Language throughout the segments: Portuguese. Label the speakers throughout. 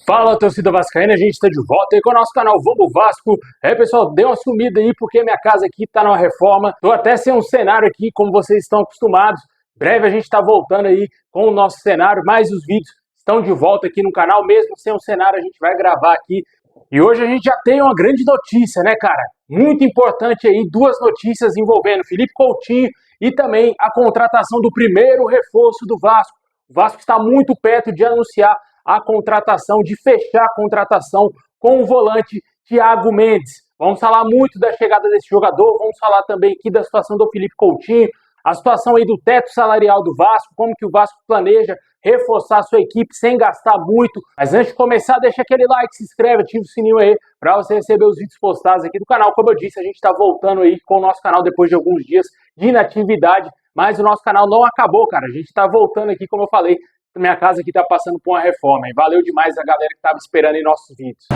Speaker 1: Fala, torcida vascaína, a gente está de volta aí com o nosso canal Vamos Vasco. Pessoal, deu uma sumida aí porque minha casa aqui tá numa reforma. Tô até sem um cenário aqui, como vocês estão acostumados. Breve a gente tá voltando aí com o nosso cenário, mas os vídeos estão de volta aqui no canal. Mesmo sem um cenário, a gente vai gravar aqui. E hoje a gente já tem uma grande notícia, né, cara? Muito importante aí, duas notícias envolvendo Felipe Coutinho e também a contratação do primeiro reforço do Vasco. O Vasco está muito perto de anunciar a contratação, de fechar a contratação com o volante Thiago Mendes. Vamos falar muito da chegada desse jogador, vamos falar também aqui da situação do Felipe Coutinho, a situação aí do teto salarial do Vasco, como que o Vasco planeja reforçar a sua equipe sem gastar muito. Mas antes de começar, deixa aquele like, se inscreve, ativa o sininho aí para você receber os vídeos postados aqui do canal. Como eu disse, a gente está voltando aí com o nosso canal depois de alguns dias de inatividade, mas o nosso canal não acabou, cara. A gente está voltando aqui, como eu falei, minha casa aqui tá passando por uma reforma, hein? Valeu demais a galera que tava esperando em nossos vídeos.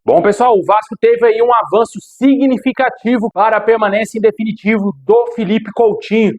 Speaker 1: Bom, pessoal, o Vasco teve aí um avanço significativo para a permanência em definitivo do Felipe Coutinho.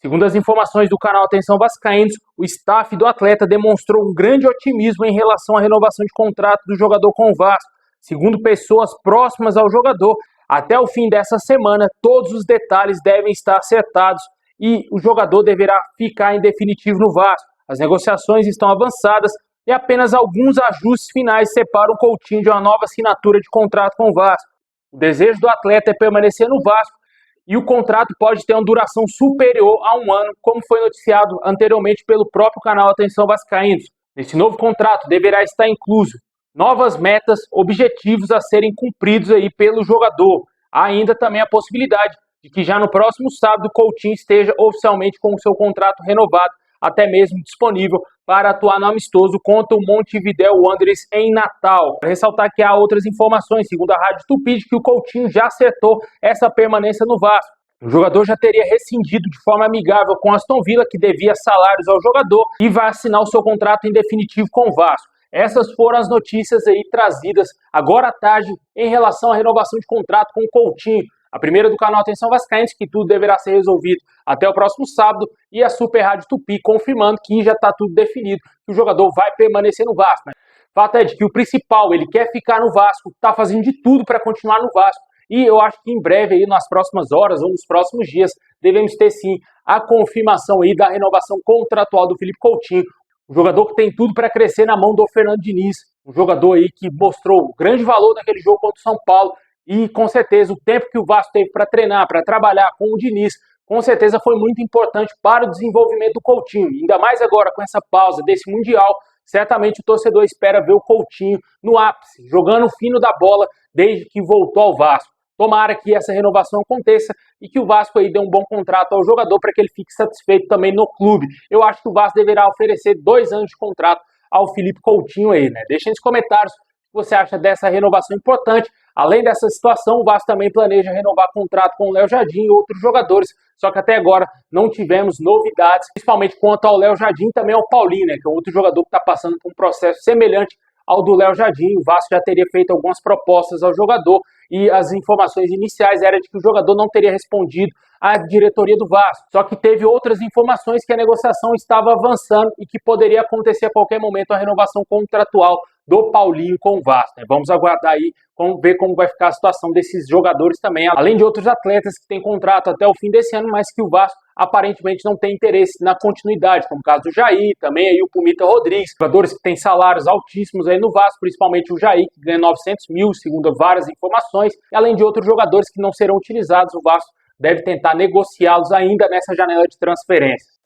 Speaker 1: Segundo as informações do canal Atenção Vascaínos, o staff do atleta demonstrou um grande otimismo em relação à renovação de contrato do jogador com o Vasco. Segundo pessoas próximas ao jogador, até o fim dessa semana, todos os detalhes devem estar acertados e o jogador deverá ficar em definitivo no Vasco. As negociações estão avançadas e apenas alguns ajustes finais separam o Coutinho de uma nova assinatura de contrato com o Vasco. O desejo do atleta é permanecer no Vasco e o contrato pode ter uma duração superior a um ano, como foi noticiado anteriormente pelo próprio canal Atenção Vascaínos. Nesse novo contrato deverá estar incluso novas metas, objetivos a serem cumpridos aí pelo jogador. Há ainda também a possibilidade de que já no próximo sábado o Coutinho esteja oficialmente com o seu contrato renovado, até mesmo disponível para atuar no amistoso contra o Montevideo Wanderers em Natal. Para ressaltar que há outras informações, segundo a Rádio Tupi, de que o Coutinho já acertou essa permanência no Vasco. O jogador já teria rescindido de forma amigável com Aston Villa, que devia salários ao jogador, e vai assinar o seu contrato em definitivo com o Vasco. Essas foram as notícias aí trazidas agora à tarde em relação à renovação de contrato com o Coutinho. A primeira do canal Atenção Vascaínos, que tudo deverá ser resolvido até o próximo sábado, e a Super Rádio Tupi confirmando que já está tudo definido, que o jogador vai permanecer no Vasco. O fato é de que o principal, ele quer ficar no Vasco, está fazendo de tudo para continuar no Vasco. E eu acho que em breve, aí, nas próximas horas ou nos próximos dias, devemos ter sim a confirmação aí da renovação contratual do Felipe Coutinho. Um jogador que tem tudo para crescer na mão do Fernando Diniz. Um jogador aí que mostrou grande valor naquele jogo contra o São Paulo. E com certeza o tempo que o Vasco teve para treinar, para trabalhar com o Diniz, com certeza foi muito importante para o desenvolvimento do Coutinho. Ainda mais agora com essa pausa desse Mundial, certamente o torcedor espera ver o Coutinho no ápice, jogando fino da bola desde que voltou ao Vasco. Tomara que essa renovação aconteça e que o Vasco aí dê um bom contrato ao jogador para que ele fique satisfeito também no clube. Eu acho que o Vasco deverá oferecer 2 anos de contrato ao Felipe Coutinho aí, né? Deixem nos comentários o que você acha dessa renovação importante. Além dessa situação, o Vasco também planeja renovar contrato com o Léo Jardim e outros jogadores, só que até agora não tivemos novidades, principalmente quanto ao Léo Jardim e também ao Paulinho, né? Que é outro jogador que está passando por um processo semelhante ao do Léo Jardim. O Vasco já teria feito algumas propostas ao jogador e as informações iniciais eram de que o jogador não teria respondido à diretoria do Vasco. Só que teve outras informações que a negociação estava avançando e que poderia acontecer a qualquer momento a renovação contratual do Paulinho com o Vasco, né? Vamos aguardar aí, ver como vai ficar a situação desses jogadores também, além de outros atletas que têm contrato até o fim desse ano, mas que o Vasco aparentemente não tem interesse na continuidade, como o caso do Jair, também aí o Pumita Rodrigues, jogadores que têm salários altíssimos aí no Vasco, principalmente o Jair, que ganha 900 mil, segundo várias informações, e além de outros jogadores que não serão utilizados, o Vasco deve tentar negociá-los ainda nessa janela de transferências.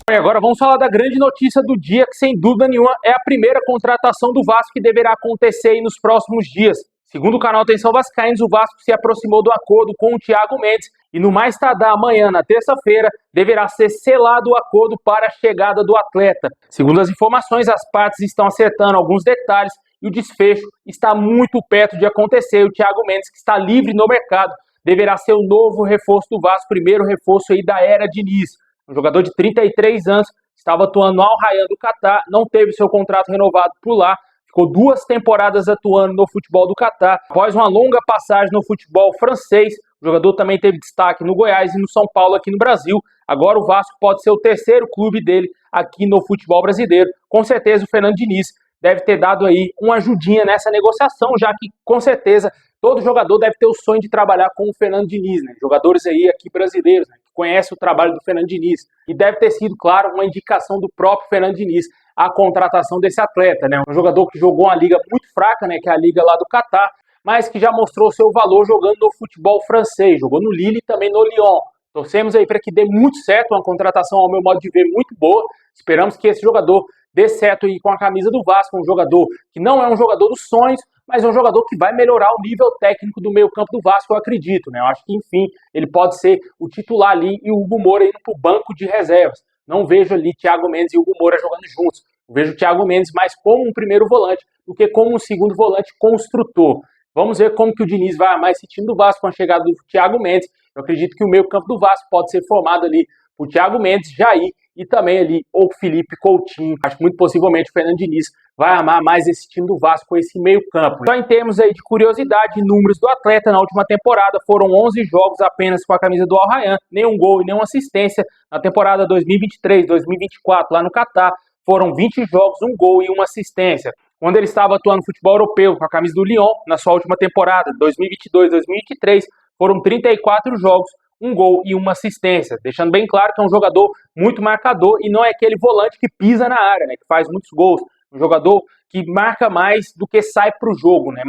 Speaker 1: E agora vamos falar da grande notícia do dia, que sem dúvida nenhuma é a primeira contratação do Vasco que deverá acontecer aí nos próximos dias. Segundo o canal Atenção Vascaínos, o Vasco se aproximou do acordo com o Thiago Mendes e no mais tardar amanhã, na terça-feira, deverá ser selado o acordo para a chegada do atleta. Segundo as informações, as partes estão acertando alguns detalhes e o desfecho está muito perto de acontecer. O Thiago Mendes, que está livre no mercado, deverá ser o novo reforço do Vasco, primeiro reforço aí da era Diniz. um jogador de 33 anos, estava atuando no Al Rayyan do Catar, não teve seu contrato renovado por lá, ficou 2 temporadas atuando no futebol do Catar. Após uma longa passagem no futebol francês, o jogador também teve destaque no Goiás e no São Paulo aqui no Brasil. Agora o Vasco pode ser o terceiro clube dele aqui no futebol brasileiro. Com certeza o Fernando Diniz deve ter dado aí uma ajudinha nessa negociação, já que com certeza todo jogador deve ter o sonho de trabalhar com o Fernando Diniz, né? Jogadores aí aqui brasileiros, né, que conhecem o trabalho do Fernando Diniz. E deve ter sido, claro, uma indicação do próprio Fernando Diniz a contratação desse atleta, né? Um jogador que jogou uma liga muito fraca, né, que é a liga lá do Catar, mas que já mostrou seu valor jogando no futebol francês, jogou no Lille e também no Lyon. Torcemos aí para que dê muito certo, uma contratação, ao meu modo de ver, muito boa. Esperamos que esse jogador dê certo aí com a camisa do Vasco, um jogador que não é um jogador dos sonhos, mas é um jogador que vai melhorar o nível técnico do meio-campo do Vasco, eu acredito, né? Eu acho que, enfim, ele pode ser o titular ali e o Hugo Moura indo para o banco de reservas. Não vejo ali Thiago Mendes e Hugo Moura jogando juntos. Eu vejo o Thiago Mendes mais como um primeiro volante do que como um segundo volante construtor. Vamos ver como que o Diniz vai amar esse time do Vasco com a chegada do Thiago Mendes. Eu acredito que o meio-campo do Vasco pode ser formado ali por Thiago Mendes, Jair e também ali o Felipe Coutinho. Acho que muito possivelmente o Fernando Diniz vai amar mais esse time do Vasco com esse meio-campo. Então, em termos aí de curiosidade e números do atleta, na última temporada foram 11 jogos apenas com a camisa do Al Rayyan, nenhum gol e nenhuma assistência. Na temporada 2023-2024, lá no Catar, foram 20 jogos, um gol e uma assistência. Quando ele estava atuando no futebol europeu com a camisa do Lyon, na sua última temporada, 2022-2023, foram 34 jogos, um gol e uma assistência, deixando bem claro que é um jogador muito marcador e não é aquele volante que pisa na área, né, que faz muitos gols. Um jogador que marca mais do que sai para o jogo, né?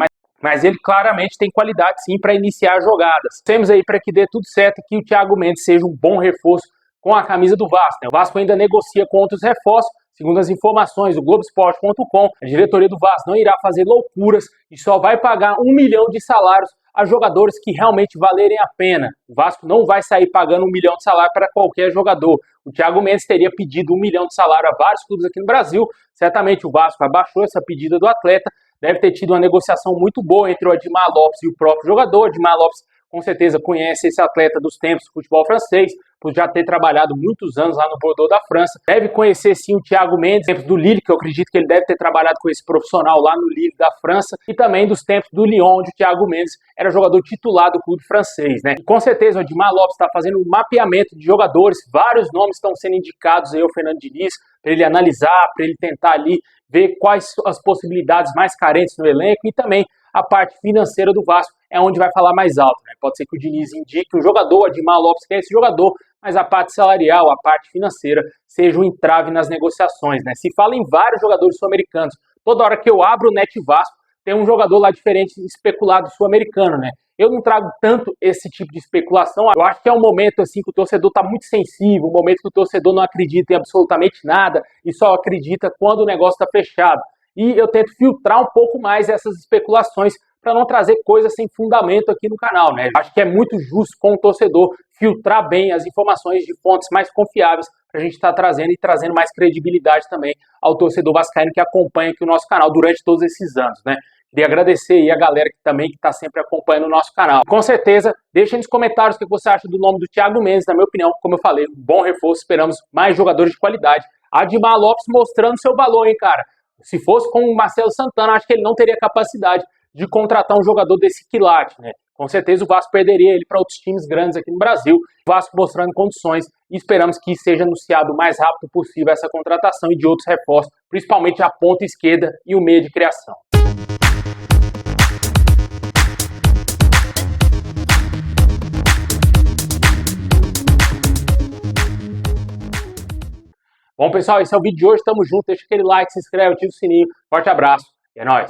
Speaker 1: Mas ele claramente tem qualidade sim para iniciar jogadas. Temos aí para que dê tudo certo que o Thiago Mendes seja um bom reforço com a camisa do Vasco, né? O Vasco ainda negocia com outros reforços. Segundo as informações do Globoesporte.com, a diretoria do Vasco não irá fazer loucuras e só vai pagar 1 milhão de salários a jogadores que realmente valerem a pena. O Vasco não vai sair pagando 1 milhão de salário para qualquer jogador. O Thiago Mendes teria pedido 1 milhão de salário a vários clubes aqui no Brasil. Certamente o Vasco abaixou essa pedida do atleta. Deve ter tido uma negociação muito boa entre o Admar Lopes e o próprio jogador. O Admar Lopes com certeza conhece esse atleta dos tempos do futebol francês, por já ter trabalhado muitos anos lá no Bordeaux da França. Deve conhecer sim o Thiago Mendes, tempos do Lille, que eu acredito que ele deve ter trabalhado com esse profissional lá no Lille da França, e também dos tempos do Lyon, onde o Thiago Mendes era jogador titular do clube francês, né? E com certeza o Admar Lopes está fazendo um mapeamento de jogadores, vários nomes estão sendo indicados aí ao Fernando Diniz, para ele analisar, para ele tentar ali ver quais as possibilidades mais carentes no elenco e também a parte financeira do Vasco é onde vai falar mais alto, né? Pode ser que o Diniz indique o jogador, o Admar Lopes quer esse jogador, mas a parte salarial, a parte financeira seja um entrave nas negociações, né? Se fala em vários jogadores sul-americanos, toda hora que eu abro o Net Vasco, tem um jogador lá diferente especulado sul-americano, né? Eu não trago tanto esse tipo de especulação, eu acho que é um momento assim que o torcedor está muito sensível, um momento que o torcedor não acredita em absolutamente nada e só acredita quando o negócio está fechado. E eu tento filtrar um pouco mais essas especulações para não trazer coisas sem fundamento aqui no canal, né? Acho que é muito justo com o torcedor filtrar bem as informações de fontes mais confiáveis para a gente estar trazendo e trazendo mais credibilidade também ao torcedor vascaíno que acompanha aqui o nosso canal durante todos esses anos, né? Queria agradecer aí a galera que também está sempre acompanhando o nosso canal. Com certeza, deixa nos comentários o que você acha do nome do Thiago Mendes. Na minha opinião, como eu falei, um bom reforço, esperamos mais jogadores de qualidade. Admar Lopes mostrando seu valor, hein, cara? Se fosse com o Marcelo Santana, acho que ele não teria capacidade de contratar um jogador desse quilate, né? Com certeza o Vasco perderia ele para outros times grandes aqui no Brasil. O Vasco mostrando condições e esperamos que seja anunciado o mais rápido possível essa contratação e de outros reforços, principalmente a ponta esquerda e o meio de criação. Bom, pessoal, esse é o vídeo de hoje. Tamo junto. Deixa aquele like, se inscreve, ativa o sininho. Forte abraço e é nóis.